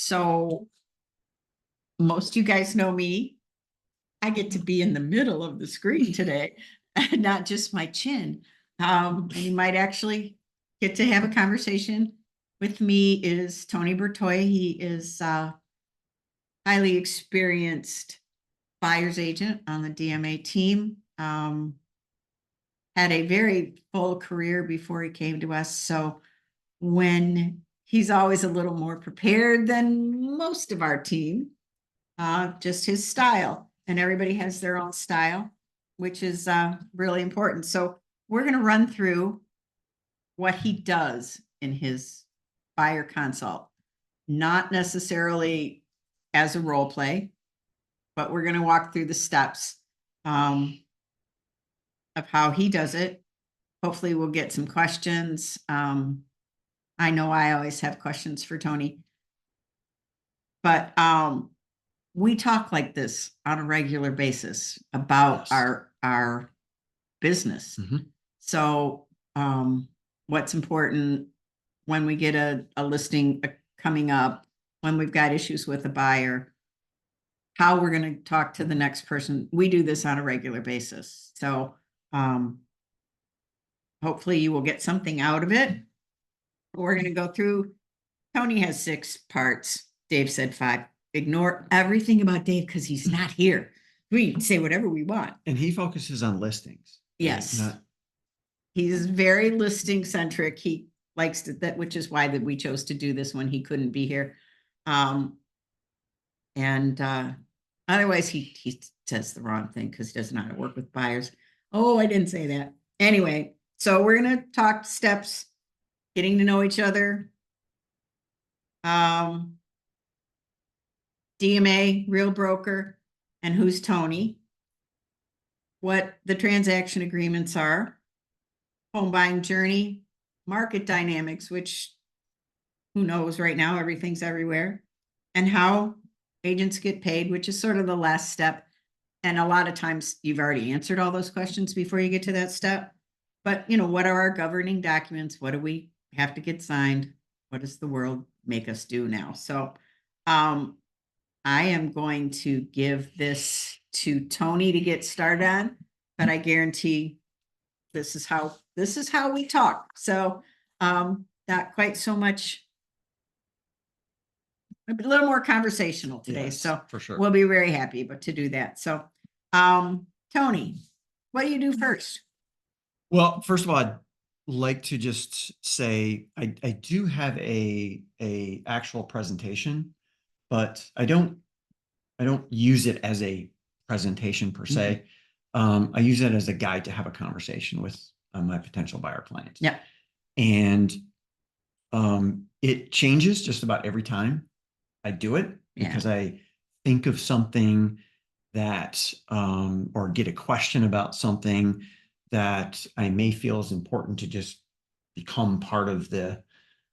So most of you guys know me. I get to be in the middle of the screen today, and not just my chin. And you might actually get to have a conversation with me is Tony Bertoia. He is highly experienced buyer's agent on the DMA team. Had a very full career before he came to us. So when he's always a little more prepared than most of our team, just his style, and everybody has their own style, which is really important. So we're going to run through what he does in his buyer consult, not necessarily as a role play, but we're going to walk through the steps of how he does it. Hopefully we'll get some questions. I know I always have questions for Tony, but we talk like this on a regular basis about our business. So what's important when we get a listing coming up, when we've got issues with a buyer, how we're going to talk to the next person. We do this on a regular basis. So hopefully you will get something out of it. We're going to go through. Tony has 6 parts. Dave said 5. Ignore everything about Dave because he's not here. We can say whatever we want. And he focuses on listings. Yes. He's very listing centric. He likes to, that, which is why that we chose to do this when he couldn't be here. Otherwise he says the wrong thing because he doesn't know how to work with buyers. Oh, I didn't say that. Anyway, so we're going to talk steps, getting to know each other. DMA, real broker, and who's Tony, what the transaction agreements are, home buying journey, market dynamics, which who knows right now, everything's everywhere, and how agents get paid, which is sort of the last step. And a lot of times you've already answered all those questions before you get to that step. But, you know, what are our governing documents? What do we have to get signed? What does the world make us do now? So I am going to give this to Tony to get started on, but I guarantee this is how we talk. So not quite so much, a little more conversational today. Yes, so for sure. We'll be very happy to do that. So Tony, what do you do first? Well, first of all, I'd like to just say I do have a actual presentation, but I don't use it as a presentation per se. I use it as a guide to have a conversation with my potential buyer clients. Yeah. And it changes just about every time I do it because I think of something that or get a question about something that I may feel is important to just become part of the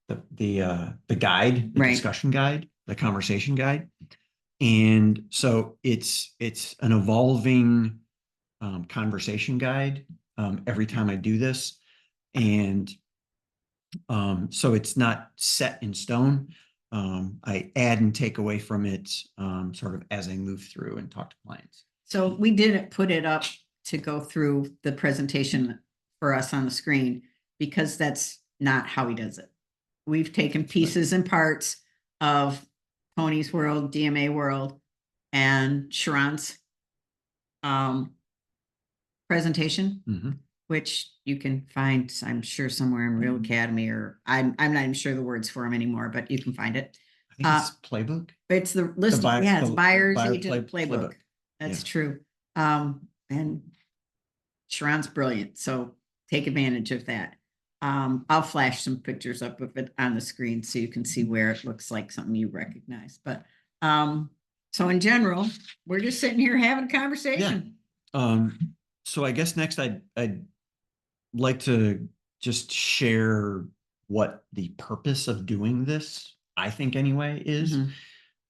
guide, the discussion guide, the conversation guide. And so it's an evolving conversation guide every time I do this. And so it's not set in stone. I add and take away from it sort of as I move through and talk to clients. So we didn't put it up to go through the presentation for us on the screen because that's not how he does it. We've taken pieces and parts of Tony's world, DMA world, and Sharon's presentation, which you can find, I'm sure, somewhere in Real Academy, or I'm not even sure the words for them anymore, but you can find it. I think it's Playbook. It's the list. It's buyer's agent playbook. That's true. And Sharon's brilliant, so take advantage of that. I'll flash some pictures up of it on the screen so you can see where it looks like something you recognize. But so in general, we're just sitting here having a conversation. So I guess next I'd like to just share what the purpose of doing this, I think anyway, is.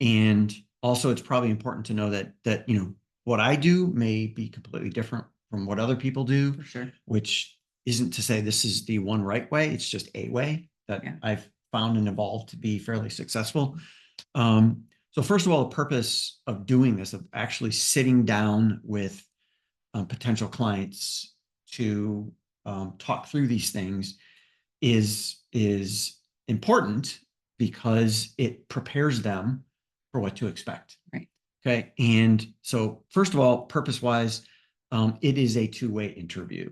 And also it's probably important to know that you know, what I do may be completely different from what other people do, For sure. which isn't to say this is the one right way. It's just a way that I've found and evolved to be fairly successful. So first of all, the purpose of doing this, of actually sitting down with potential clients to talk through these things is important because it prepares them for what to expect. Right. Okay. And so first of all, purpose-wise, it is a two-way interview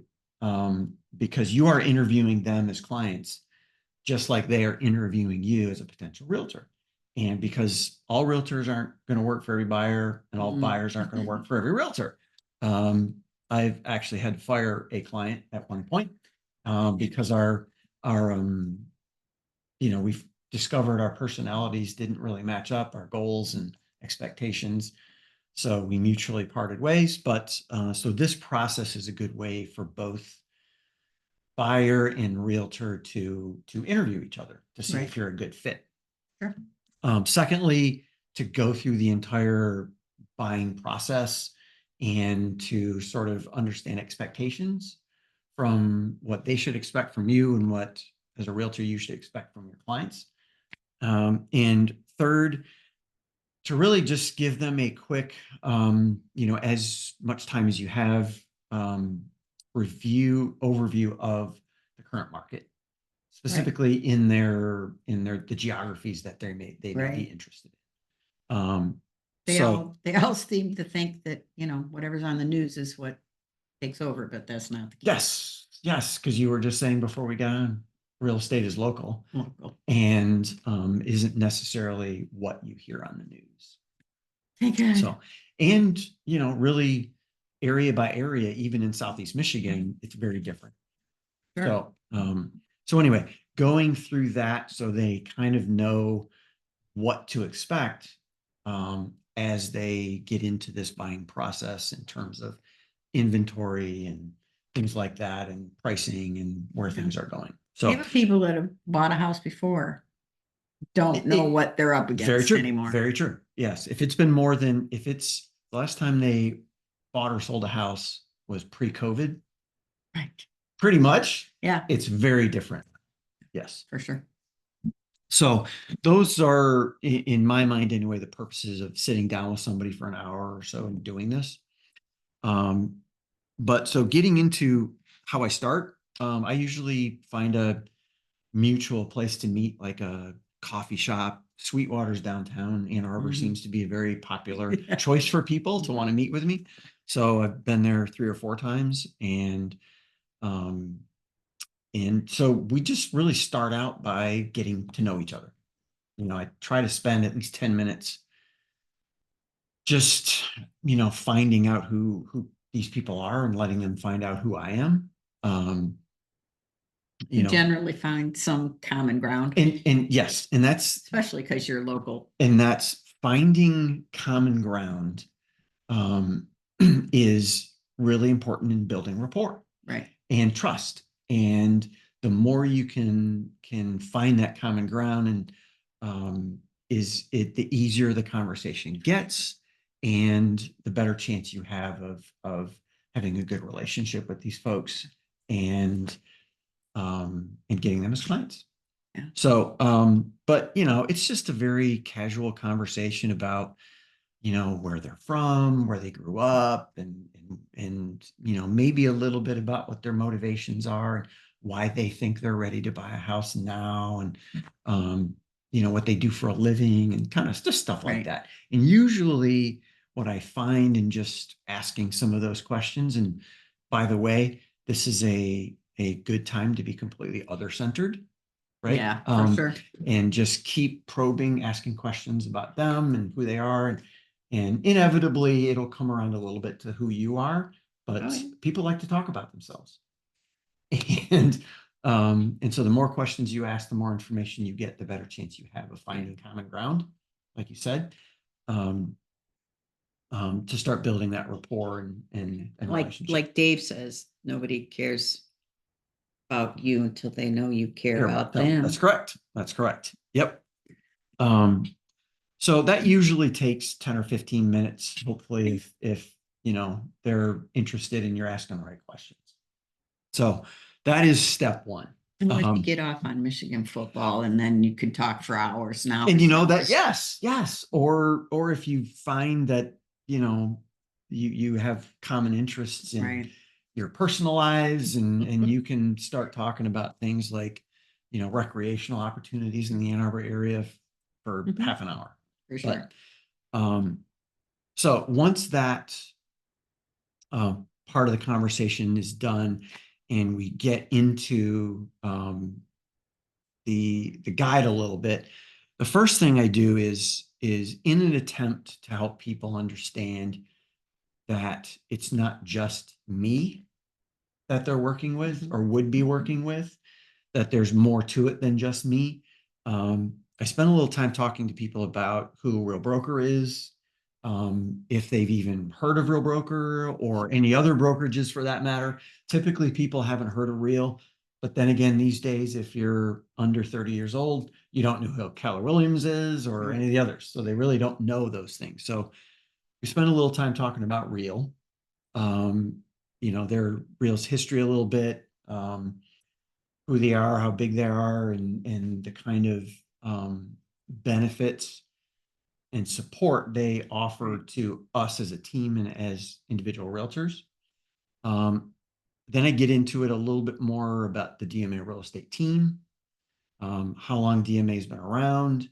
because you are interviewing them as clients, just like they are interviewing you as a potential realtor. And because all realtors aren't going to work for every buyer and all buyers aren't going to work for every realtor. I've actually had to fire a client at one point because we've discovered our personalities didn't really match up, our goals and expectations. So we mutually parted ways. But so this process is a good way for both buyer and realtor to interview each other to see if you're a good fit. Sure. Secondly, to go through the entire buying process and to sort of understand expectations from what they should expect from you and what, as a realtor, you should expect from your clients. And third, to really just give them a quick, as much time as you have, overview of the current market, specifically in the geographies that they may be interested in. They all seem to think that, whatever's on the news is what takes over, but that's not the case. Yes, because you were just saying before we got on, real estate is local and isn't necessarily what you hear on the news. Thank God. So, and really area by area, even in Southeast Michigan, it's very different. Sure. So anyway, going through that so they kind of know what to expect as they get into this buying process in terms of inventory and things like that and pricing and where things are going. So even people that have bought a house before don't know what they're up against anymore. Very true. Yes. If it's the last time they bought or sold a house was pre-COVID. Right. Pretty much. Yeah. It's very different. Yes. For sure. So those are, in my mind anyway, the purposes of sitting down with somebody for an hour or so and doing this. But so getting into how I start, I usually find a mutual place to meet, like a coffee shop. Sweetwater's downtown. Ann Arbor seems to be a very popular choice for people to want to meet with me. So I've been there 3 or 4 times, and so we just really start out by getting to know each other. I try to spend at least 10 minutes just, finding out who these people are and letting them find out who I am. You generally find some common ground. And yes, and that's especially because you're local. And that's finding common ground is really important in building rapport. Right. And trust. And the more you can find that common ground, and the easier the conversation gets, and the better chance you have of having a good relationship with these folks and getting them as clients. Yeah. So, but it's just a very casual conversation about, where they're from, where they grew up, and maybe a little bit about what their motivations are, and why they think they're ready to buy a house now, and what they do for a living, and kind of just stuff like that. And usually what I find in just asking some of those questions, and by the way, this is a good time to be completely other-centered. Right. Yeah, for sure. And just keep probing, asking questions about them and who they are. And inevitably it'll come around a little bit to who you are, but people like to talk about themselves. And so the more questions you ask, the more information you get, the better chance you have of finding common ground, like you said, to start building that rapport and relationship. Like Dave says, nobody cares about you until they know you care about them. That's correct. That's correct. Yep. So that usually takes 10 or 15 minutes, hopefully, if they're interested and you're asking the right questions. So that is step one. Unless you Um, get off on Michigan football and then you could talk for hours now. and you know that, yes. Or if you find that, you have common interests in Right. your personal lives, and you can start talking about things like, recreational opportunities in the Ann Arbor area for Mhm. half an hour. For sure. But so once that part of the conversation is done and we get into the guide a little bit, the first thing I do is in an attempt to help people understand that it's not just me that they're working with or would be working with, that there's more to it than just me. I spend a little time talking to people about who Real Broker is, if they've even heard of Real Broker or any other brokerages for that matter. Typically, people haven't heard of Real. But then again, these days, if you're under 30 years old, you don't know who Keller Williams is or any of the others. So they really don't know those things. So we spend a little time talking about Real, their Real's history a little bit, who they are, how big they are, and the kind of benefits and support they offer to us as a team and as individual realtors. Then I get into it a little bit more about the DMA real estate team, how long DMA has been around,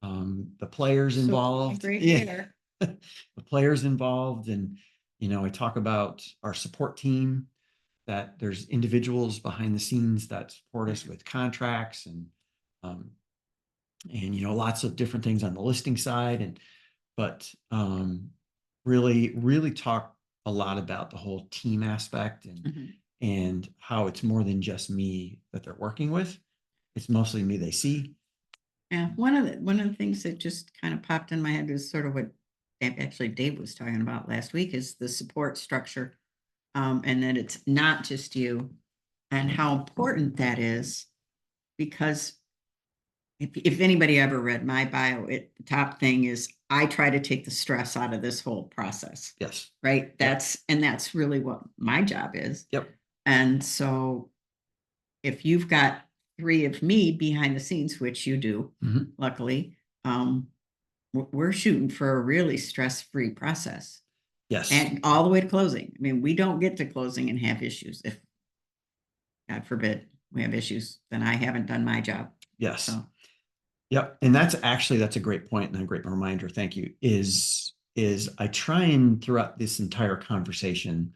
the players involved. Great Yeah. hair. The players involved. And, I talk about our support team, that there's individuals behind the scenes that support us with contracts um, lots of different things on the listing side. But really talk a lot about the whole team aspect and how it's more than just me that they're working with. It's mostly me they see. Yeah, one of the things that just kind of popped in my head is sort of what actually Dave was talking about last week is the support structure, and that it's not just you, and how important that is, because if anybody ever read my bio, the top thing is I try to take the stress out of this whole process. Yes. Right. That's really what my job is. Yep. And so if you've got three of me behind the scenes, which you do, luckily, we're shooting for a really stress-free process. Yes. And all the way to closing. I mean, we don't get to closing and have issues. If God forbid we have issues, then I haven't done my job. Yes. So. Yep. And that's a great point and a great reminder. Thank you. Is I try and throughout this entire conversation,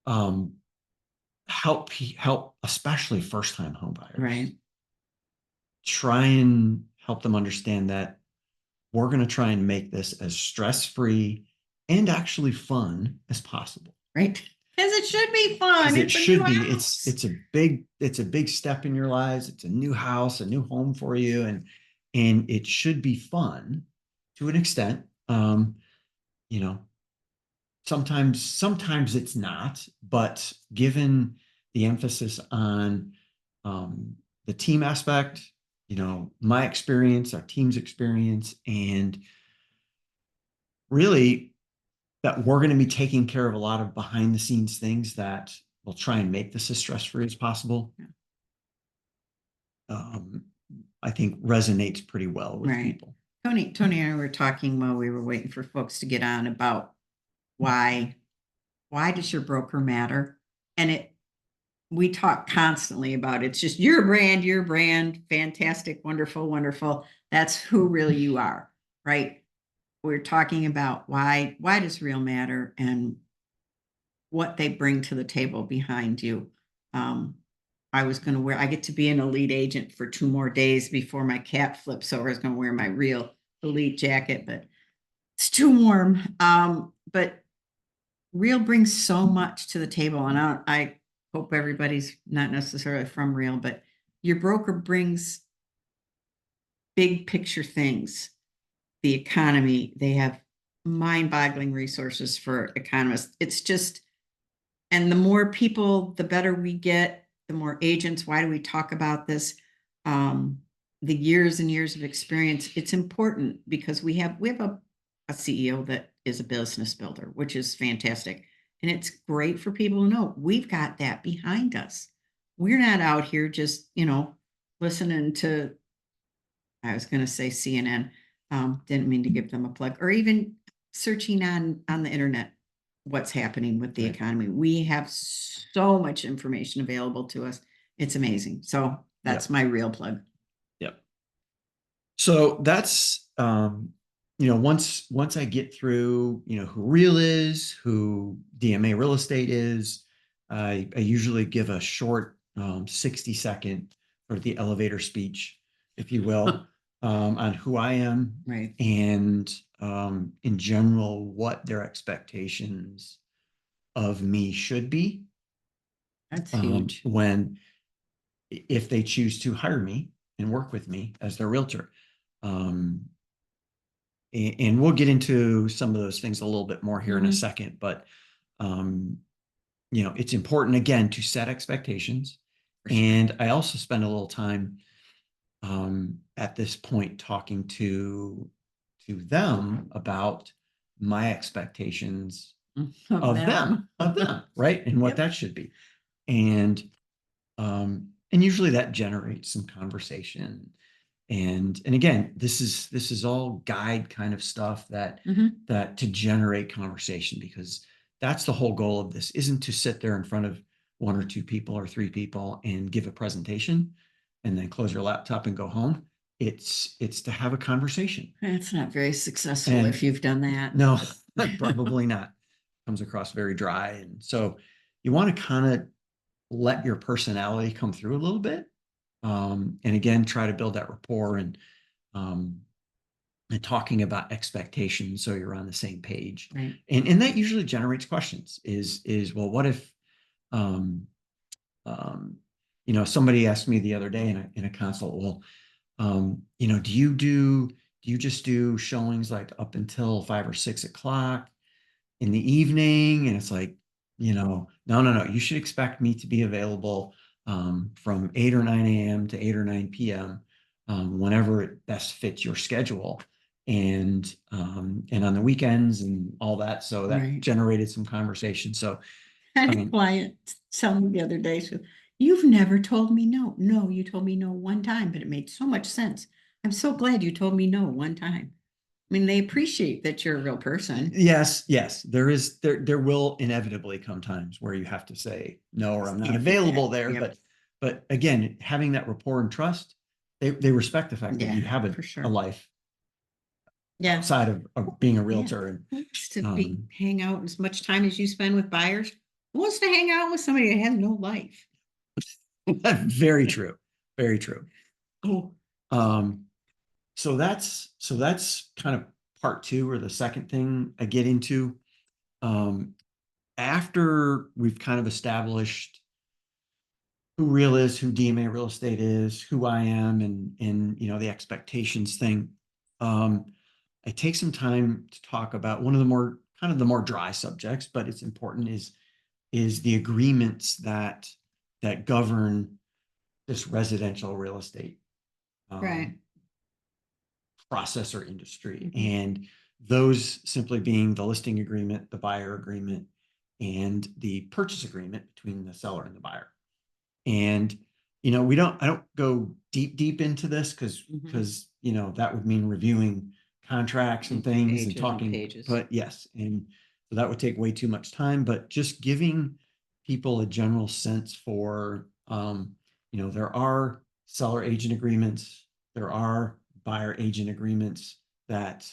help especially first-time home buyers. Right. Try and help them understand that we're going to try and make this as stress-free and actually fun as possible. Right. As it should be fun. It should be. It's a big step in your lives. It's a new house, a new home for you, and it should be fun to an extent. Sometimes it's not, but given the emphasis on the team aspect, my experience, our team's experience, and really that we're going to be taking care of a lot of behind the scenes things that will try and make this as stress-free as possible. I think resonates pretty well with people. Tony and I were talking while we were waiting for folks to get on about why does your broker matter? And we talk constantly about it's just your brand, fantastic, wonderful. That's who really you are, right? We're talking about why does Real matter and what they bring to the table behind you. I get to be an elite agent for 2 more days before my cap flips over. I was going to wear my Real elite jacket, but it's too warm. But Real brings so much to the table, and I hope everybody's not necessarily from Real, but your broker brings big picture things. The economy, they have mind-boggling resources for economists. It's just, and the more people, the better we get, the more agents. Why do we talk about this? The years and years of experience. It's important because we have a CEO that is a business builder, which is fantastic. And it's great for people to know we've got that behind us. we're not out here just, listening to, I was gonna say CNN, didn't mean to give them a plug, or even searching on the internet, what's happening with the Right. economy. We have so much information available to us. It's amazing. So that's Yep. my real plug. Yep. So that's, once I get through, who Real is, who DMA Real Estate is, I usually give a short 60-second or the elevator speech, if you will, on who I am Right. and in general what their expectations of me should be That's huge. when if they choose to hire me and work with me as their realtor. Um, and we'll get into some of those things a little bit more here in a Mhm. second, but um, it's important again to set expectations. For sure. And I also spend a little time at this point talking to them about my expectations of them, right? And what Yep. that should be. And usually that generates some conversation. And again, this is all guide kind of stuff that Mhm. that to generate conversation, because that's the whole goal of this, isn't to sit there in front of one or two people or three people and give a presentation and then close your laptop and go home. It's to have a conversation. It's not very successful And if you've done that. no, probably not. Comes across very dry. And so you want to kind of let your personality come through a little bit. And again, try to build that rapport um, and talking about expectations so you're on the same page. Right. And that usually generates questions well, what if, um, somebody asked me the other day in a consult, well, do you just do showings like up until 5 or 6 o'clock in the evening? And it's like, no. You should expect me to be available from 8 or 9 a.m. to 8 or 9 p.m. Whenever it best fits your schedule. And on the weekends and all that. So that Right. generated some conversation. So I had a client tell me the other day, so you've never told me no. No, you told me no one time, but it made so much sense. I'm so glad you told me no one time. I mean, they appreciate that you're a real person. yes, there will inevitably come times where you have to say no, or I'm not Can't do that. available there. Yep. But again, having that rapport and trust, they respect the fact that you Yeah, have for a sure. life Yeah. outside of being a Yeah. realtor. And Who wants to hang out as much time as you spend with buyers? Who wants to hang out with somebody that has no life? very true, very true. Oh, So that's kind of part two, or the second thing I get into. After we've kind of established who Real is, who DMA Real Estate is, who I am, and the expectations thing. I take some time to talk about one of the more dry subjects, but it's important, is the agreements that govern this residential real estate right. process or industry. Mhm. And those simply being the listing agreement, the buyer agreement, and the purchase agreement between the seller and the buyer. And I don't go deep into this because that would mean reviewing contracts and things Pages and and talking. pages. But yes, and so that would take way too much time. But just giving people a general sense for, there are seller agent agreements, there are buyer agent agreements that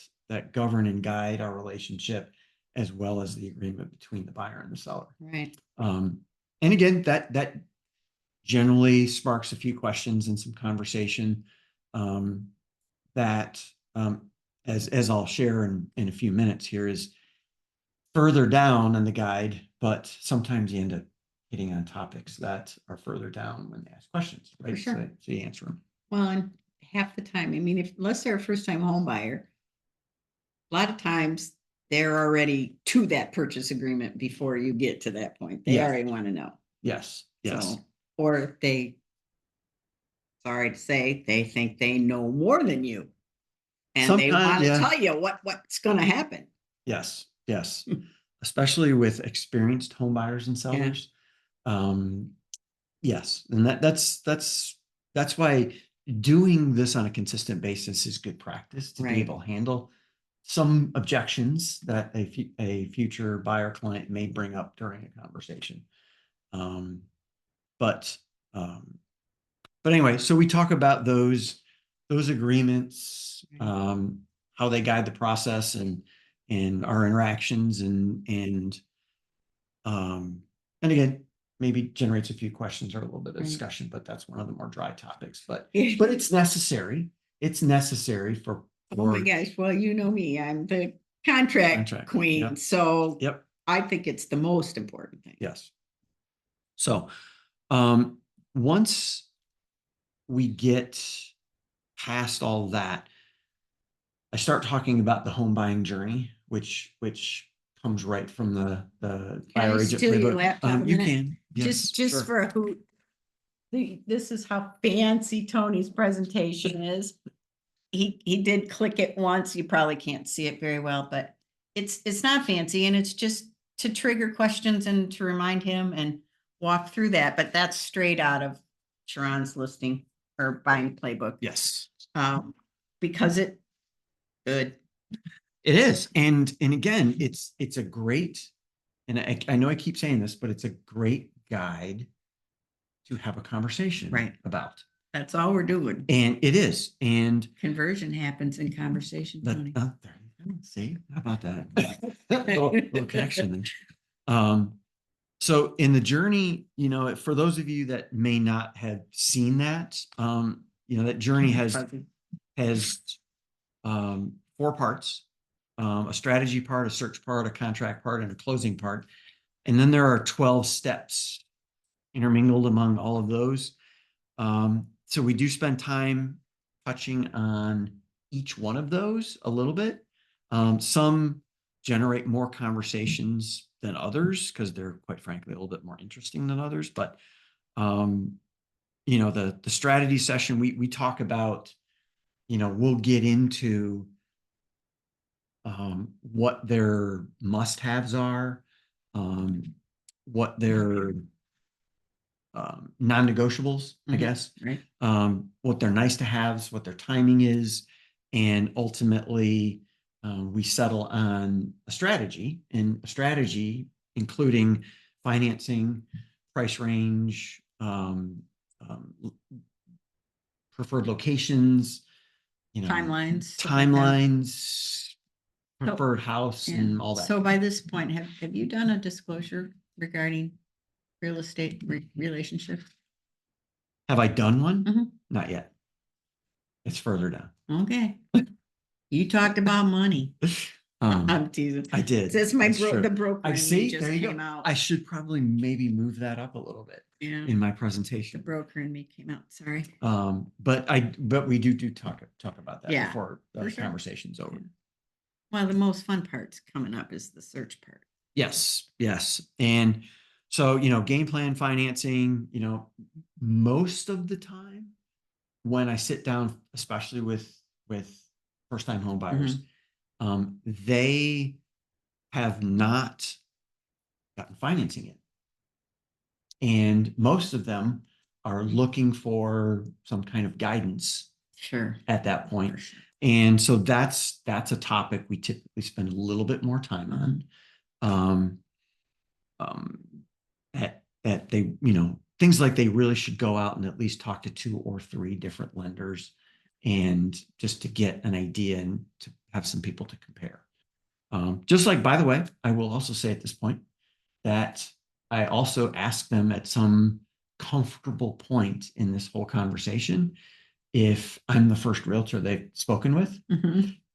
govern and guide our relationship, as well as the agreement between the buyer and the seller. Right. And again, that generally sparks a few questions and some conversation that, as I'll share in a few minutes here, is further down on the guide, but sometimes you end up hitting on topics that are further down when they ask questions, right? For sure. So you answer them. Well, and half the time, I mean, unless they're a first time home buyer, a lot of times they're already to that purchase agreement before you get to that point. They Yeah. already want to know. Yes. So, or sorry to say, they think they know more than you. And they Sometimes, want to yeah. tell you what's going to happen. Yes. Especially with experienced home buyers and Yeah. sellers. Yes, and that's why doing this on a consistent basis is good practice to Right. be able to handle some objections that a future buyer client may bring up during a conversation. Um, but um, but anyway, so we talk about those agreements, how they guide the process and our interactions um, and again, maybe generates a few questions or a little bit of Right. discussion, but that's one of the more dry topics. But Yeah. it's necessary. It's necessary for Oh my gosh, well, you know me, I'm the contract Contract, queen, yep. so Yep. I think it's the most important thing. Yes. So once we get past all that, I start talking about the home buying journey, which comes right from the Can buyer I agent steal your playbook. laptop a You minute? can, yes, Just sure. for a hoot. This is how fancy Tony's presentation is. He did click it once. You probably can't see it very well, but it's not fancy, and it's just to trigger questions and to remind him and walk through that. But that's straight out of Sharon's listing or buying playbook. Yes, Because it good. it is. And again, it's a great, and I know I keep saying this, but it's a great guide to have a conversation Right. about. That's all we're doing. And it is. And Conversion happens in conversation, Tony. there you go. See, how about that? little connection. So in the journey, for those of you that may not have seen that, that journey has 4 parts, a strategy part, a search part, a contract part, and a closing part. And then there are 12 steps intermingled among all of those. So we do spend time touching on each one of those a little bit. Some generate more conversations than others because they're, quite frankly, a little bit more interesting than others. But the strategy session, we talk about, we'll get into what their must-haves are, what their non-negotiables, I guess, Right. what their nice to haves, what their timing is, and ultimately we settle on a strategy, and a strategy including financing, price range, preferred locations, Timelines. preferred house, and all that. So by this point, have you done a disclosure regarding real estate relationship? Have I done one? Mhm. Not yet. It's further down. Okay. You talked about money. I'm teasing. I did. That's my That's true. the broker I in me see. just There you came go. out. I should probably maybe move that up a little bit Yeah. in my The presentation. broker in me came out. Sorry. But we do talk about that Yeah, before the for sure. conversation's over. Yeah. Well, the most fun part's coming up is the search part. Yes, yes. And so, game plan financing, most of the time when I sit down, especially with first-time home buyers, they have not gotten financing yet. And most of them are looking for some kind of guidance. Sure. At that point. Sure. And so that's a topic we typically spend a little bit more time on. That they, things like they really should go out and at least talk to 2 or 3 different lenders and just to get an idea and to have some people to compare. Just like, by the way, I will also say at this point that I also ask them at some comfortable point in this whole conversation if I'm the first realtor they've spoken with.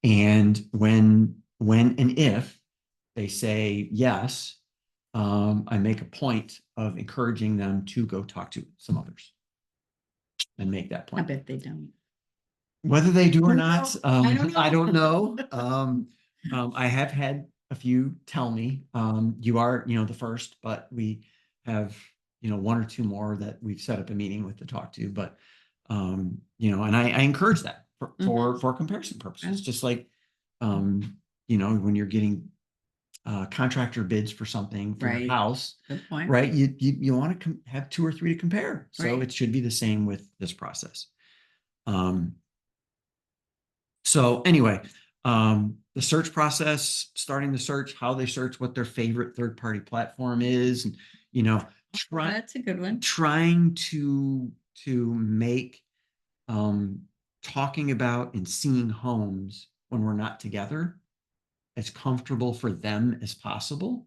And when and if they say yes, I make a point of encouraging them to go talk to some others and make that I point. bet they don't. Whether they do or not, I don't know. I have had a few tell me, you are, the first, but we have, 1 or 2 more that we've set up a meeting with to talk to. But, and I encourage that for comparison purposes, just like, when you're getting contractor bids for something for your Right. house, Good point. right? You want to have 2 or 3 to compare. So Right. it should be the same with this process. So anyway, the search process, starting the search, how they search, what their favorite third-party platform is, and That's a good one. trying to make talking about and seeing homes when we're not together as comfortable for them as possible.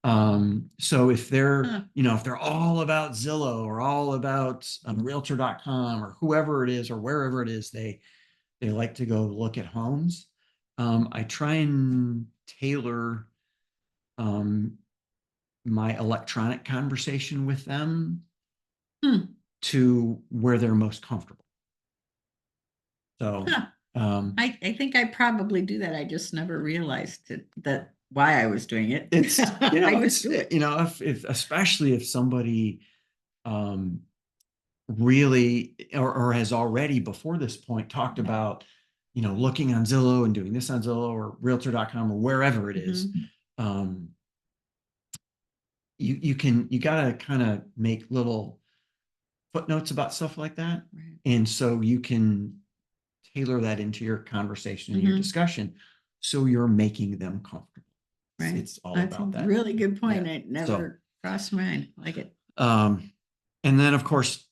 So if they're, if they're all about Zillow or all about realtor.com or whoever it is or wherever it is they like to go look at homes, I try and tailor my electronic conversation with them to where they're most comfortable. So I think I probably do that. I just never realized that why I was doing it. it's I just do it. if especially if somebody really or has already before this point talked about looking on Zillow and doing this on Zillow or realtor.com or wherever it is, you gotta kind of make little footnotes about stuff like that. Right. And so you can tailor that into your conversation and your discussion so you're making them comfortable. Right. It's all That's about a that. really good point. Yeah. It never crossed my mind. I like it. And then of course,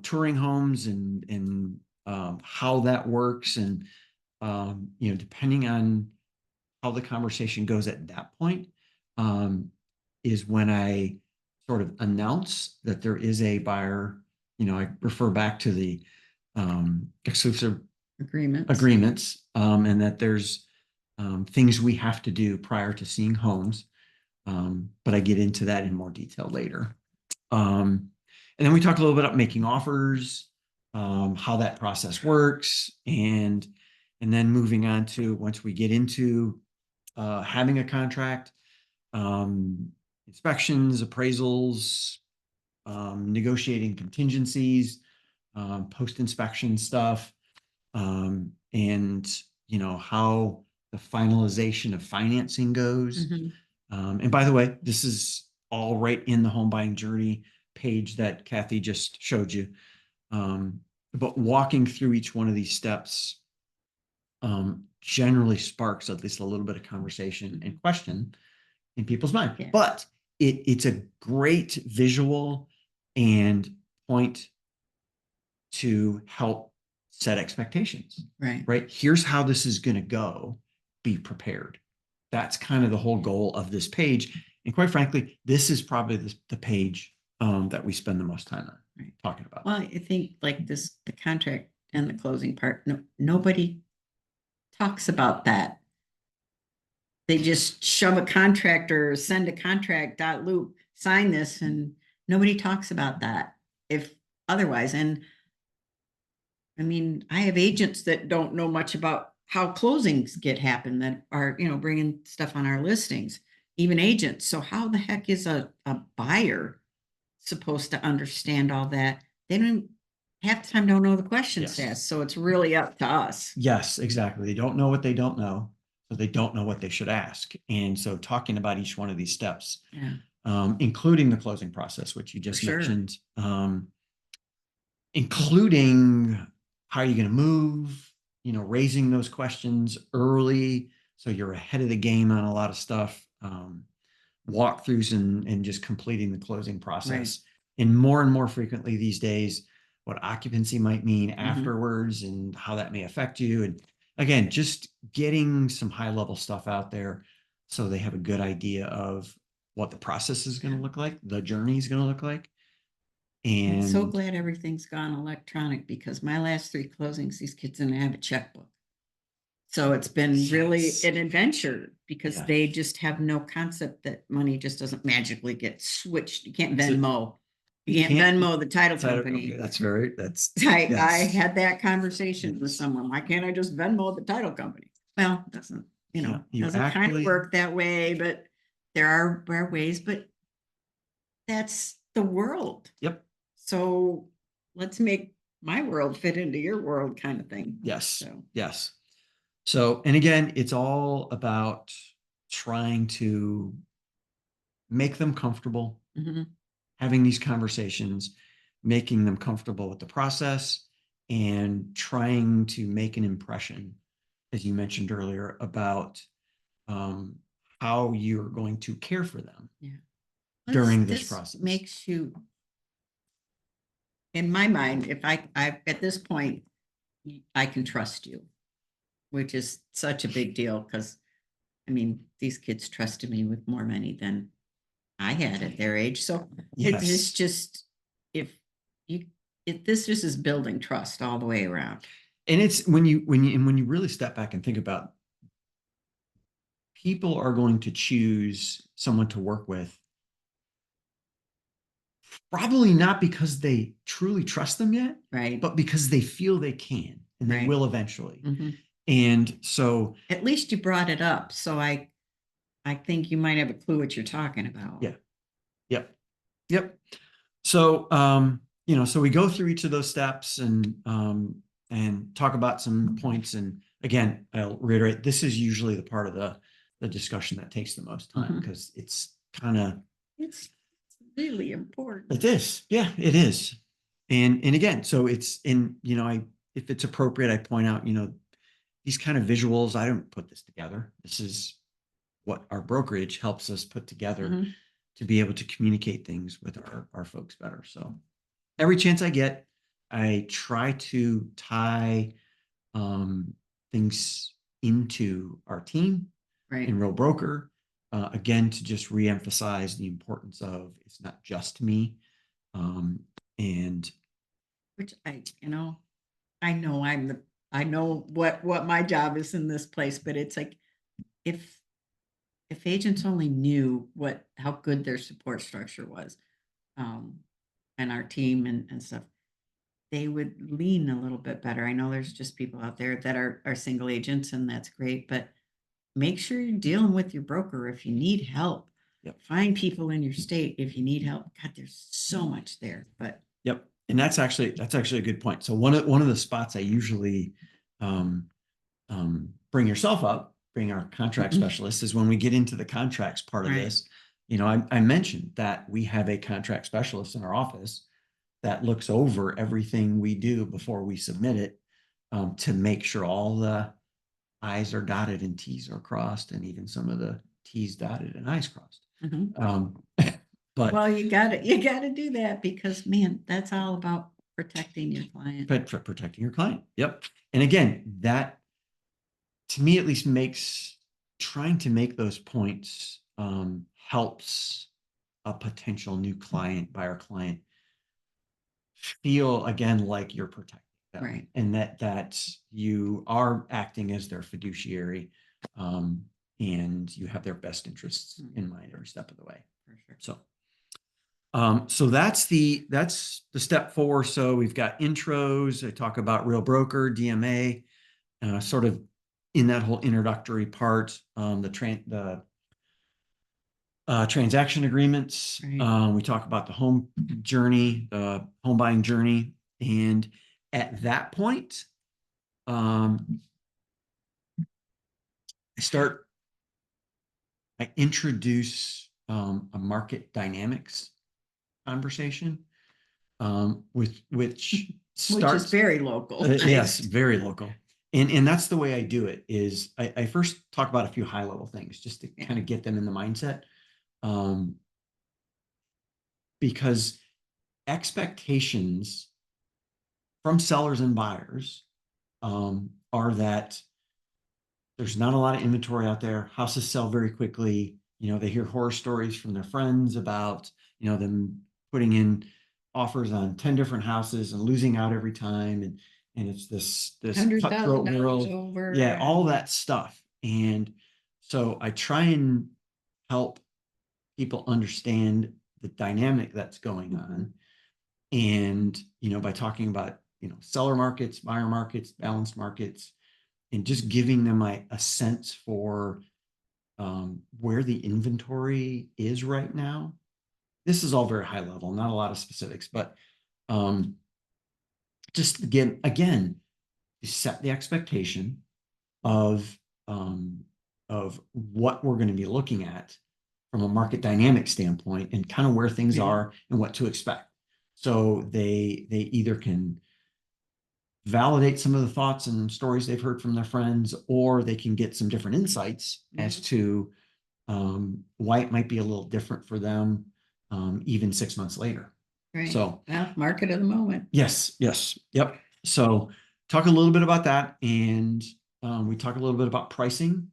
touring homes and how that works and depending on how the conversation goes at that point, is when I sort of announce that there is a buyer. I refer back to the exclusive agreements, and that there's things we have to do prior to seeing homes. But I get into that in more detail later. And then we talk a little bit about making offers, how that process works, and then moving on to once we get into having a contract, inspections, appraisals, negotiating contingencies, post-inspection stuff, and how the finalization of financing goes. And by the way, this is all right in the home buying journey page that Kathy just showed you. But walking through each one of these steps generally sparks at least a little bit of conversation and question in people's mind. Yeah. But it's a great visual and point to help set expectations. Right. Here's how this is going to go. Be prepared. That's kind of the whole goal of this page. And quite frankly, this is probably the page that we spend the most time on talking about. Well, I think like the contract and the closing part, nobody talks about that. They just shove a contract or send a contract loop, sign this, and nobody talks about that if otherwise. And I mean, I have agents that don't know much about how closings happen that are, bringing stuff on our listings, even agents. So how the heck is a buyer supposed to understand all that? They don't half the time don't know the questions to ask. So it's really up to us. Yes, exactly. They don't know what they don't know. So they don't know what they should ask. And so talking about each one of these steps, including the closing process, which you just mentioned, including how are you going to move, raising those questions early. So you're ahead of the game on a lot of stuff, walkthroughs and just completing the closing process. And more frequently these days, what occupancy might mean afterwards and how that may affect you. And again, just getting some high level stuff out there so they have a good idea of what the process is going to look like, the journey is going to look like. And I'm so glad everything's gone electronic because my last 3 closings, these kids didn't have a checkbook. So it's been really an adventure because they just have no concept that money just doesn't magically get switched. You can't Venmo. You can't Venmo the title company. I had that conversation with someone. Why can't I just Venmo the title company? Well, it doesn't, doesn't kind of work that way, but there are ways, but that's the world. Yep. So let's make my world fit into your world kind of thing. Yes. Yes. So, and again, it's all about trying to make them comfortable, Mhm. having these conversations, making them comfortable with the process, and trying to make an impression, as you mentioned earlier, about um, how you're going to care for them Yeah. during this This process. makes you, in my mind, if I at this point, I can trust you, which is such a big deal because I mean, these kids trusted me with more money than I had at their age. So it's Yes. just if you if this just is building trust all the way around. And it's when you really step back and think about, people are going to choose someone to work with, probably not because they truly trust them yet, Right. but because they feel they can and they Right. will eventually. Mhm. And so, At least you brought it up. So I think you might have a clue what you're talking about. yeah, yep, yep. So, so we go through each of those steps and talk about some points. And again, I'll reiterate, this is usually the part of the discussion that takes the most time, Mhm. because it's kind of, It's really important. it is. Yeah, it is. And again, so it's in, if it's appropriate, I point out, these kind of visuals, I don't put this together. This is what our brokerage helps us put together Mhm. to be able to communicate things with our folks better. So every chance I get, I try to tie um, things into our team Right. in Real Broker. Again, to just reemphasize the importance of, it's not just me. And Which I know I know what my job is in this place, but it's like if if agents only knew what how good their support structure was, um, and our team and stuff, they would lean a little bit better. I know there's just people out there that are single agents, and that's great, but make sure you're dealing with your broker if you need help. yep, Find people in your state if you need help. God, there's so much there, but yep. And that's actually a good point. So one of the spots I usually um, bring our contract Mhm. specialist, is when we get into the contracts part of Right. this. I mentioned that we have a contract specialist in our office that looks over everything we do before we submit it, to make sure all the I's are dotted and T's are crossed, and even some of the T's dotted and I's crossed. Mhm. Um, but Well, you gotta do that because man, that's all about protecting your client. for protecting your client. Yep. And again, that, to me at least, makes trying to make those points helps a potential new client, buyer client, feel again like you're protecting them, Right. and that you are acting as their fiduciary, um, and you have their best interests in mind every step of the way. For sure. So that's the step 4. So we've got intros. I talk about Real Broker, DMA, sort of in that whole introductory part. The transaction agreements. Right. We talk about the home journey, the home buying journey, and at that point, um, I start. I introduce a market dynamics conversation, with which Which is starts. very local. Yes, Nice. very local. And that's the way I do it. Is I first talk about a few high level things just to Yeah. kind of get them in the mindset, um, because expectations from sellers and buyers are that there's not a lot of inventory out there. Houses sell very quickly. They hear horror stories from their friends about, them putting in offers on 10 different houses and losing out every time. And it's this hundred thousand cutthroat dollars world. over. Yeah, all And that stuff. And so I try and help people understand the dynamic that's going on. And, by talking about, seller markets, buyer markets, balanced markets, and just giving them a sense for where the inventory is right now. This is all very high level, not a lot of specifics, but um, just again, to set the expectation of, um, of what we're going to be looking at from a market dynamic standpoint and kind of where things Yeah. are and what to expect. So they either can validate some of the thoughts and stories they've heard from their friends, or they can get some different insights as to why it might be a little different for them, even 6 months later. Right. So, well, market of the moment. yes, yep. So talk a little bit about that, and we talk a little bit about pricing.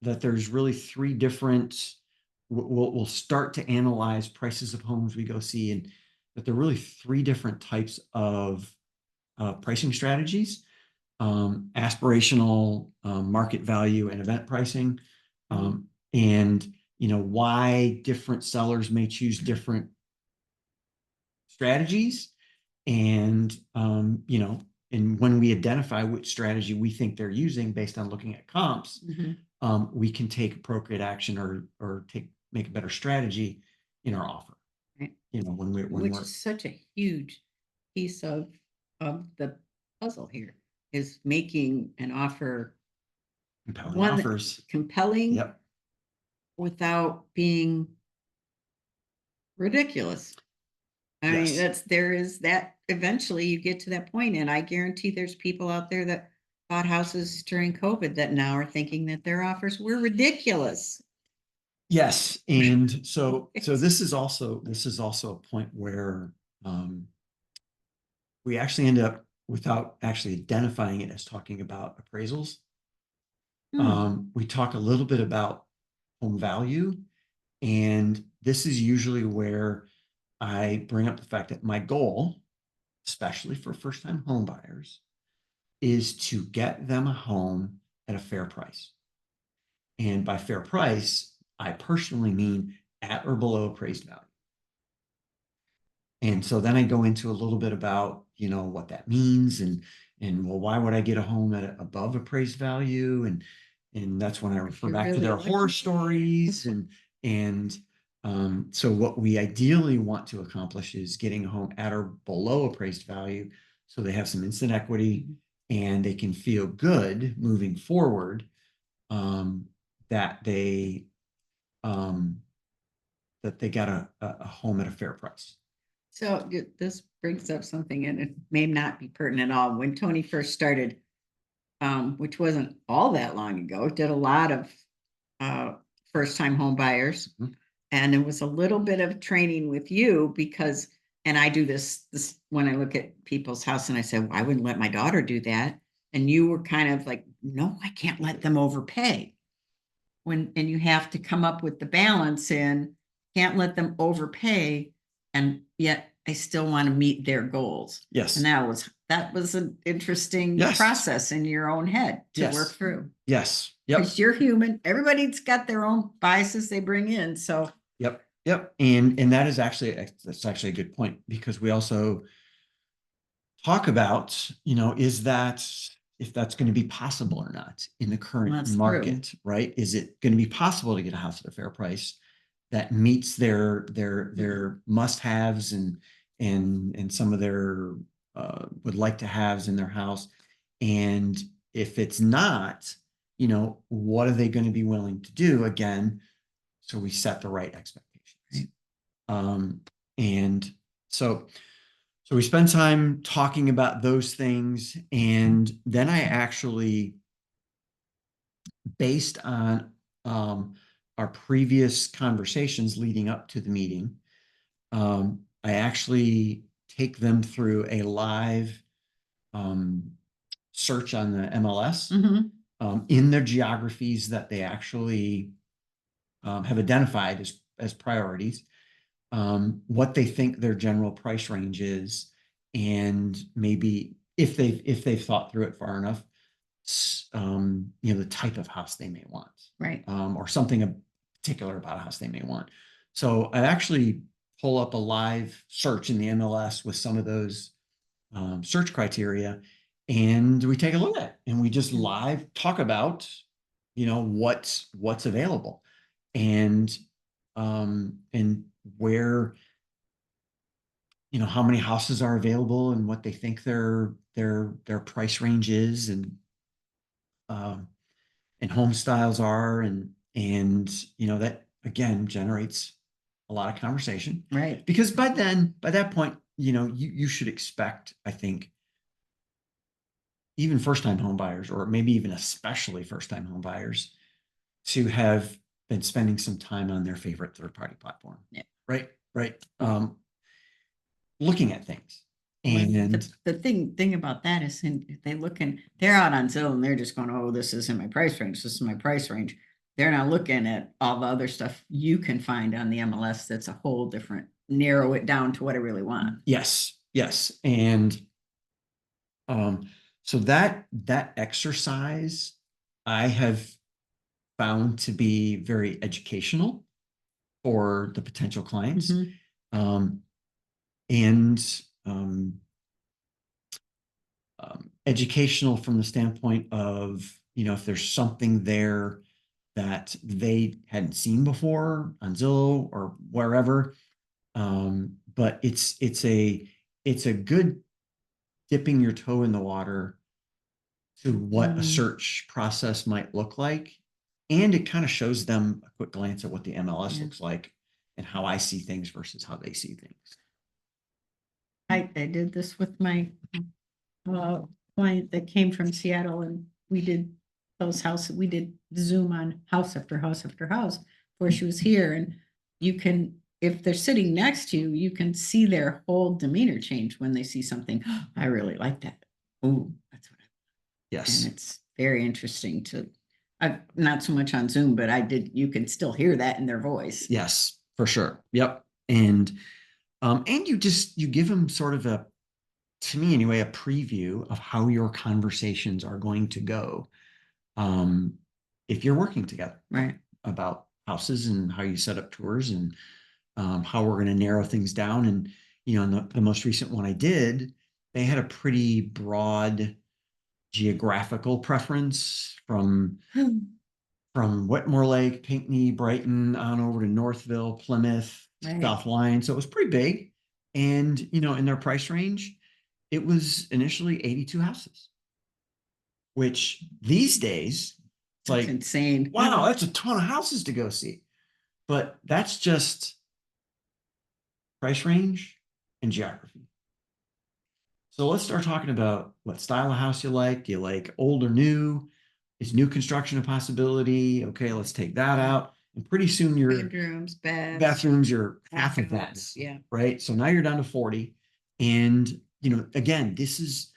That there's really three different. We'll start to analyze prices of homes we go see, and that there are really three different types of pricing strategies: aspirational, market value, and event pricing. And why different sellers may choose different strategies, and and when we identify which strategy we think they're using based on looking at comps, we can take appropriate action or make a better strategy in our offer. Right. Which is such a huge piece of the puzzle here, is making an offer compelling one offers. compelling Yep. without being ridiculous. I mean, Yes. there is that eventually you get to that point, and I guarantee there's people out there that bought houses during COVID that now are thinking that their offers were ridiculous. Yes, and so this is also a point where we actually end up, without actually identifying it, as talking about appraisals. We talk a little bit about home value, and this is usually where I bring up the fact that my goal, especially for first-time home buyers, is to get them a home at a fair price. And by fair price, I personally mean at or below appraised value. And so then I go into a little bit about, what that means, and well, why would I get a home at above appraised value? And that's when I refer back to their horror stories. And so what we ideally want to accomplish is getting a home at or below appraised value, so they have some instant equity and they can feel good moving forward, that they got a home at a fair price. So this brings up something, and it may not be pertinent at all. When Tony first started, which wasn't all that long ago, did a lot of first-time home buyers. And it was a little bit of training with you, because, and I do this when I look at people's house, and I said, well, I wouldn't let my daughter do that. And you were kind of like, no, I can't let them overpay. And you have to come up with the balance in, can't let them overpay, and yet I still want to meet their goals. Yes. And that was an interesting Yes. process in your own head to Yes. work through. Yes. Yep. Because you're human. Everybody's got their own biases they bring in. So Yep. And that's actually a good point, because we also talk about, is that, if that's going to be possible or not in the current market, right? Is it going to be possible to get a house at a fair price that meets their must-haves and some of their would like to haves in their house? And if it's not, what are they going to be willing to do, again, so we set the right expectations. And so we spend time talking about those things, and then I actually, based on our previous conversations leading up to the meeting, I actually take them through a live search on the MLS, in their geographies that they actually have identified as priorities, what they think their general price range is, and maybe if they've thought through it far enough, the type of house they may want, right. Or something particular about a house they may want. So I actually pull up a live search in the MLS with some of those search criteria, and we take a look at it, and we just live talk about, what's available, and where, how many houses are available, and what they think their price range is. And home styles are, and that again generates a lot of conversation, Right. because by that point, you should expect, I think, even first-time home buyers, or maybe even especially first-time home buyers, to have been spending some time on their favorite third-party platform. Yeah. Right. Looking at things. Well, And the thing about that is, if they looking, they're out on Zillow and they're just going, oh, this is in my price range. This is my price range. They're not looking at all the other stuff you can find on the MLS. That's a whole different, narrow it down to what I really want. yes. And so that exercise I have found to be very educational for the potential clients. And educational from the standpoint of, if there's something there that they hadn't seen before on Zillow or wherever. But it's a good dipping your toe in the water to what a search process might look like. And it kind of shows them a quick glance at what the MLS looks like and how I see things versus how they see things. I did this with my client that came from Seattle, and we did those houses. We did Zoom on house after house after house before she was here. And you can, if they're sitting next to you, you can see their whole demeanor change when they see something. I really like that. Oh, that's what I. Yes. And it's very interesting to, not so much on Zoom, but you can still hear that in their voice. Yes, for sure. Yep. And you give them sort of to me anyway, a preview of how your conversations are going to go. If you're working together, right, about houses and how you set up tours, and how we're going to narrow things down. And, in the most recent one I did, they had a pretty broad geographical preference from Whitmore Lake, Pinckney, Brighton, on over to Northville, Plymouth, right. South Line. So it was pretty big. And, in their price range, it was initially 82 houses, which these days, it's That's like, insane. wow, that's a ton of houses to go see. But that's just price range and geography. So let's start talking about what style of house you like. Do you like old or new? Is new construction a possibility? Okay, let's take that out. And pretty soon your Bedrooms, bathrooms, you're half of that. Yeah. Right. So now you're down to 40. And, again, this is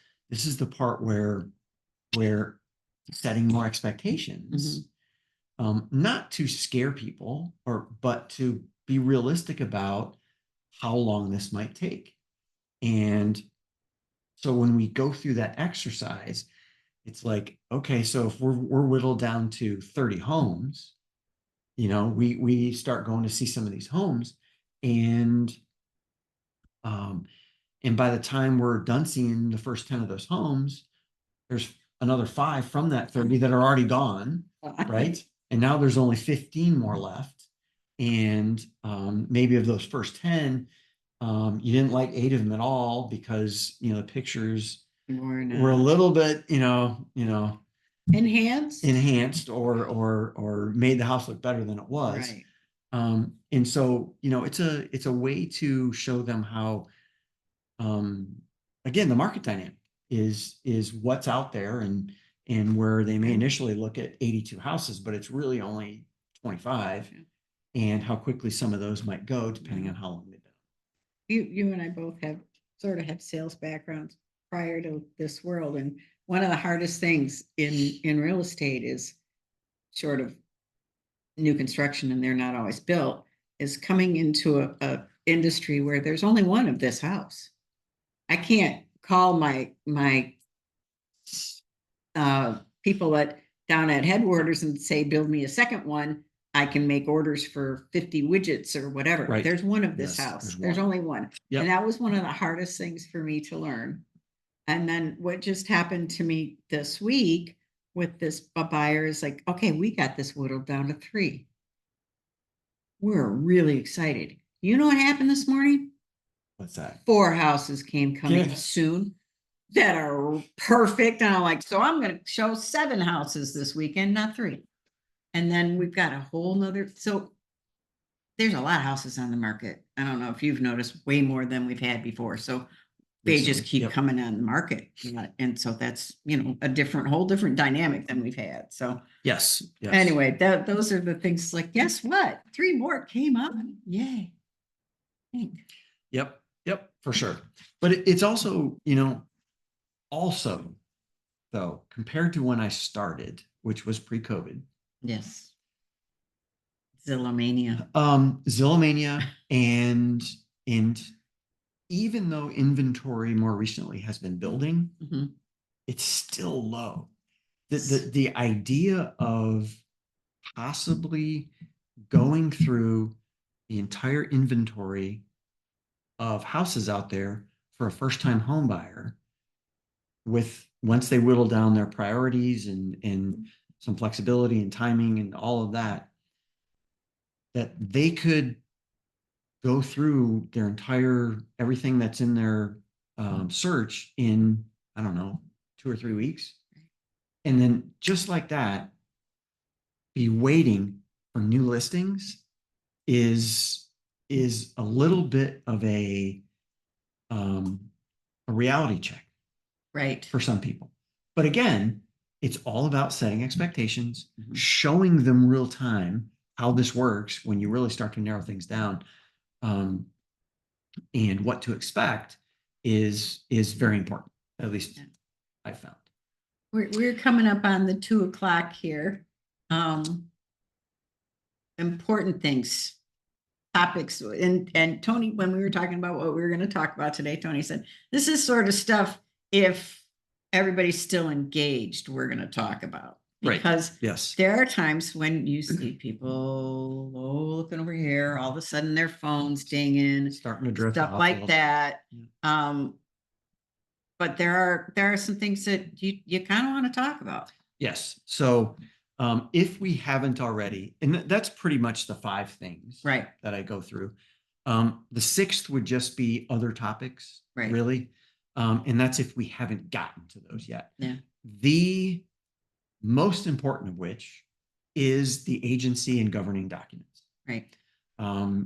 the part where setting more expectations, not to scare people, but to be realistic about how long this might take. And so when we go through that exercise, it's like, okay, so if we're whittled down to 30 homes, we start going to see some of these homes, and by the time we're done seeing the first 10 of those homes, there's another 5 from that 30 that are already gone, right? And now there's only 15 more left. And maybe of those first 10, you didn't like 8 of them at all because, the pictures were a little bit, enhanced or made the house look better than it was. Right. And so, it's a way to show them how, again, the market dynamic is what's out there, and where they may initially look at 82 houses, but it's really only 25, and how quickly some of those might go depending on how long they've been. You and I both have sales backgrounds prior to this world. And one of the hardest things in real estate is short of new construction, and they're not always built, is coming into a industry where there's only one of this house. I can't call my people down at headquarters and say, build me a second one. I can make orders for 50 widgets or whatever. Right. There's one of this Yes, house. there's only one. Yep. And that was one of the hardest things for me to learn. And then what just happened to me this week with this buyer is like, okay, we got this whittled down to 3. We're really excited. You know what happened this morning? What's that? 4 houses came coming Good. soon. that are perfect. And I'm like, so I'm going to show 7 houses this weekend, not 3. And then we've got a whole nother, so there's a lot of houses on the market. I don't know if you've noticed, way more than we've had before. So they just Recently. keep Yep. coming on the market. And so that's, whole different dynamic than we've had. So Yes. Yes. anyway, those are the things, like, guess what? 3 more came on. Yay. Yep. Yep. For sure. But it's also, also though, compared to when I started, which was pre-COVID, Yes. Zillomania. Zillomania and even though inventory more recently has been building, Mhm. it's still low. The idea of possibly going through the entire inventory of houses out there for a first-time home buyer, with once they whittle down their priorities and some flexibility and timing and all of that, that they could go through their entire everything that's in their search in, I don't know, 2 or 3 weeks, and then just like that be waiting for new listings is a little bit of a reality check Right. for some people. But again, it's all about setting expectations, Mhm. showing them real time how this works when you really start to narrow things down. And what to expect is very important. At least Yeah. I found. We're coming up on the 2 o'clock here. Important things, topics, and Tony, when we were talking about what we were going to talk about today, Tony said, this is sort of stuff, if everybody's still engaged, we're going to talk about. Right. Because Yes. there are times when you see people looking over here, all of a sudden their phone's dinging, Starting to drift stuff off a like little. that. Yeah. But there are some things that you kind of want to talk about. Yes. So if we haven't already, and that's pretty much the 5 things Right. that I go through. The 6th would just be other topics, Right. really. And that's if we haven't gotten to those yet. Yeah. The most important of which is the agency and governing documents. Right.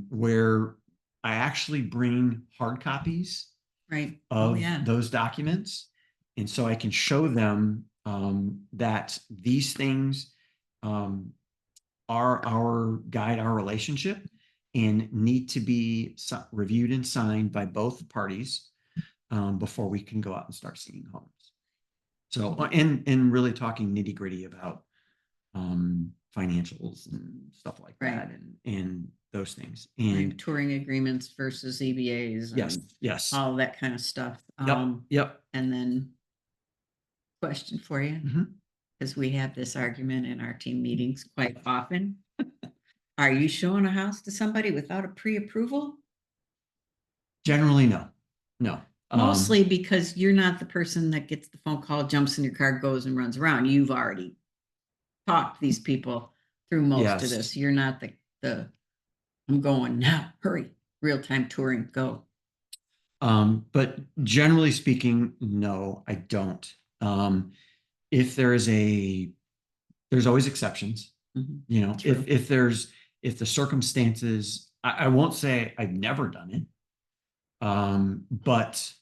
Where I actually bring hard copies Right. of those documents. And so I can show them that these things are our guide, our relationship, and need to be reviewed and signed by both parties before we can go out and start seeing homes. So, and really talking nitty gritty about financials and stuff like that, and those things, and touring agreements versus EBAs. Yes. And Yes. all that kind of stuff. Yep. Yep. And then question for you, because we have this argument in our team meetings quite often. Are you showing a house to somebody without a pre-approval? Generally, no. No. Mostly because you're not the person that gets the phone call, jumps in your car, goes and runs around. You've already talked these people through most of this. You're not the I'm going now, hurry, real-time touring, go. But generally speaking, no, I don't. If there's always exceptions, True. if the circumstances, I won't say I've never done it. But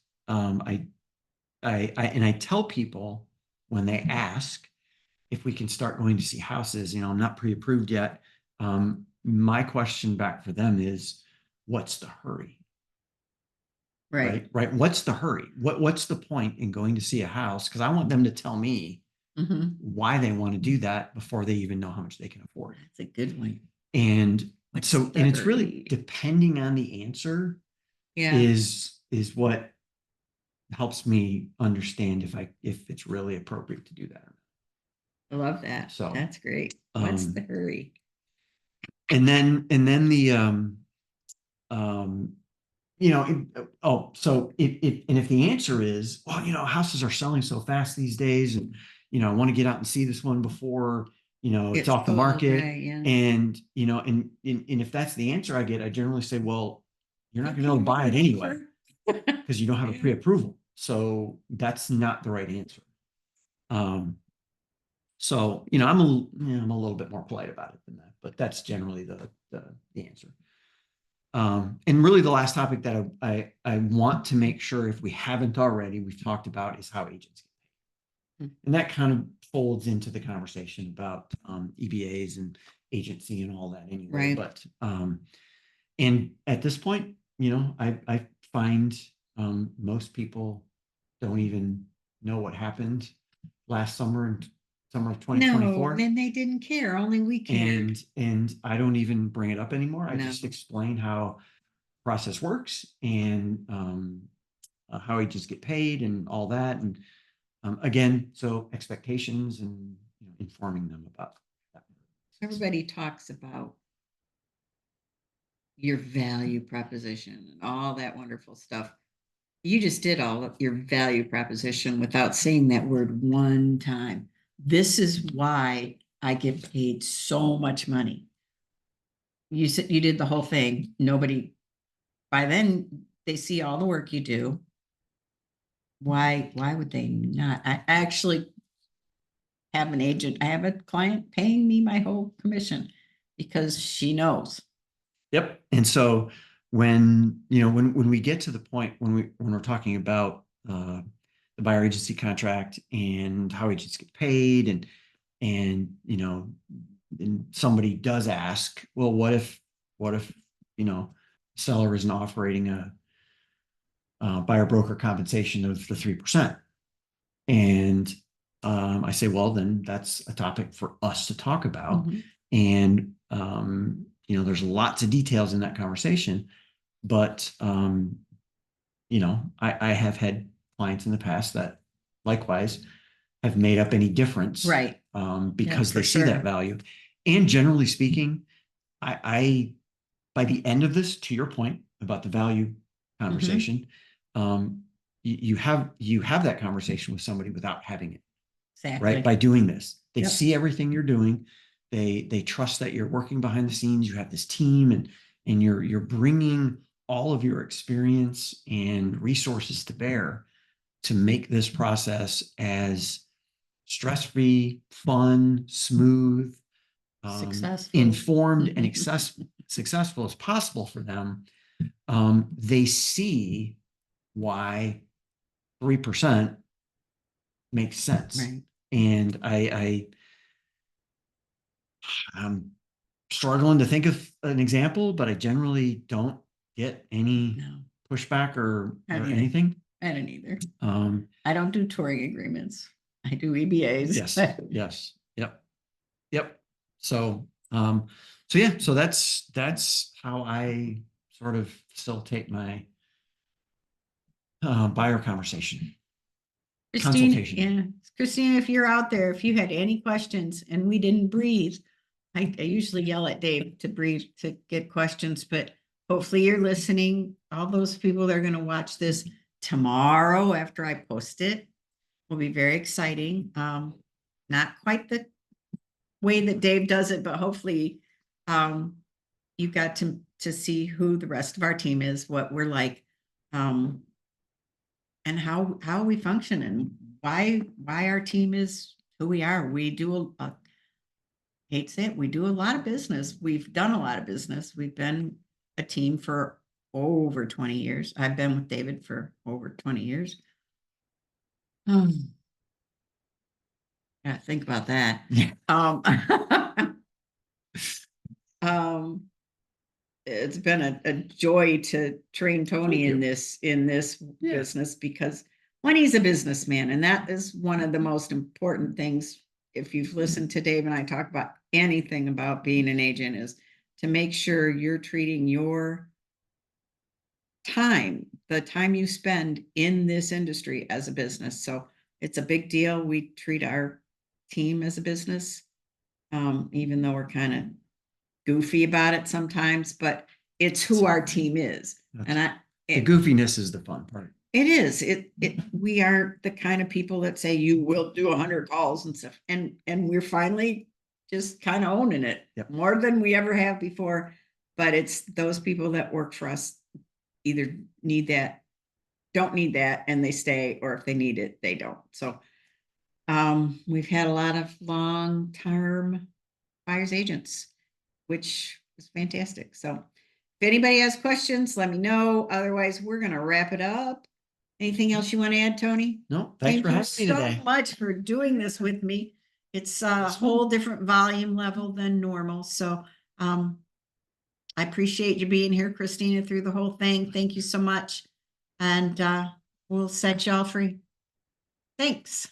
I tell people when they ask if we can start going to see houses, I'm not pre-approved yet. My question back for them is, what's the hurry? Right. Right. What's the hurry? What's the point in going to see a house? Because I want them to tell me why they want to do that before they even know how much they can afford. That's a good one. And it's really depending on the answer. Yeah. Is what helps me understand if it's really appropriate to do that. I love that. So that's great. What's the hurry? And then the so if the answer is, well, houses are selling so fast these days, and I want to get out and see this one before it's off the market, right, yeah. and and if that's the answer I get, I generally say, well, you're not going to be able to buy it anyway because you don't have a pre-approval. So that's not the right answer. So, you know, I'm a little bit more polite about it than that, but that's generally the answer. And really the last topic that I want to make sure, if we haven't already, we've talked about, is how agents get paid. And that kind of folds into the conversation about EBAs and agency and all that anyway. Right. But and at this point, you know, I find most people don't even know what happened last summer and summer of No, 2024. and they didn't care. Only we cared. And I don't even bring it up anymore. I No. just explain how process works and how agents get paid and all that. And again, so expectations and, you know, informing them about that. Everybody talks about your value proposition and all that wonderful stuff. You just did all of your value proposition without saying that word one time. This is why I get paid so much money. You said you did the whole thing. Nobody, by then they see all the work you do. Why would they not? I actually have an agent, I have a client paying me my whole commission because she knows. Yep. And so when, you know, when we get to the point when we're talking about the buyer agency contract and how agents get paid and, you know, and somebody does ask, well, what if, you know, seller isn't offering a buyer broker compensation of the 3%? And I say, well, then that's a topic for us to talk about. Mhm. And, you know, there's lots of details in that conversation, but, you know, I have had clients in the past that likewise have made up any difference. Right. Because Yeah, they for see sure. that value. And generally speaking, I by the end of this, to your point about the value conversation, you have that conversation with somebody without having it, Exactly. right? By doing this, they Yep. see everything you're doing. They trust that you're working behind the scenes. You have this team, and you're bringing all of your experience and resources to bear to make this process as stress-free, fun, smooth, Successful. informed, and successful as possible for them. They see why 3% makes sense. Right. And I'm struggling to think of an example, but I generally don't get any No, pushback or I don't either. anything. I don't either. Um, I don't do touring agreements. I do EBAs. yes, yep. So, so yeah, so that's how I sort of facilitate my buyer conversation. Christine, Consultation. yeah, Christine, if you're out there, if you had any questions and we didn't breathe, I usually yell at Dave to breathe to get questions, but hopefully you're listening. All those people that are going to watch this tomorrow after I post it will be very exciting. Not quite the way that Dave does it, but hopefully you got to see who the rest of our team is, what we're like. And how we function and why our team is who we are. We do hate to say it, we do a lot of business. We've done a lot of business. We've been a team for over 20 years. I've been with David for over 20 years. Yeah, think about that. Yeah. Um, it's been a joy to train Tony in this business because when he's a businessman, and that is one of the most important things. If you've listened to Dave and I talk about anything about being an agent, is to make sure you're treating your time, the time you spend in this industry, as a business. So it's a big deal. We treat our team as a business, even though we're kind of goofy about it sometimes, but it's who our team is. And the goofiness is the fun part. It is. We aren't the kind of people that say you will do 100 calls and stuff. And we're finally just kind of owning it. Yep. More than we ever have before. But it's those people that work for us either need that don't need that and they stay, or if they need it, they don't. So we've had a lot of long-term buyer's agents, which is fantastic. So if anybody has questions, let me know. Otherwise, we're gonna wrap it up. Anything else you want to add, Tony? No, thanks Thank for you having me so today. much for doing this with me. It's a That's fun. whole different volume level than normal. So I appreciate you being here, Christina, through the whole thing. Thank you so much. And we'll set y'all free. Thanks.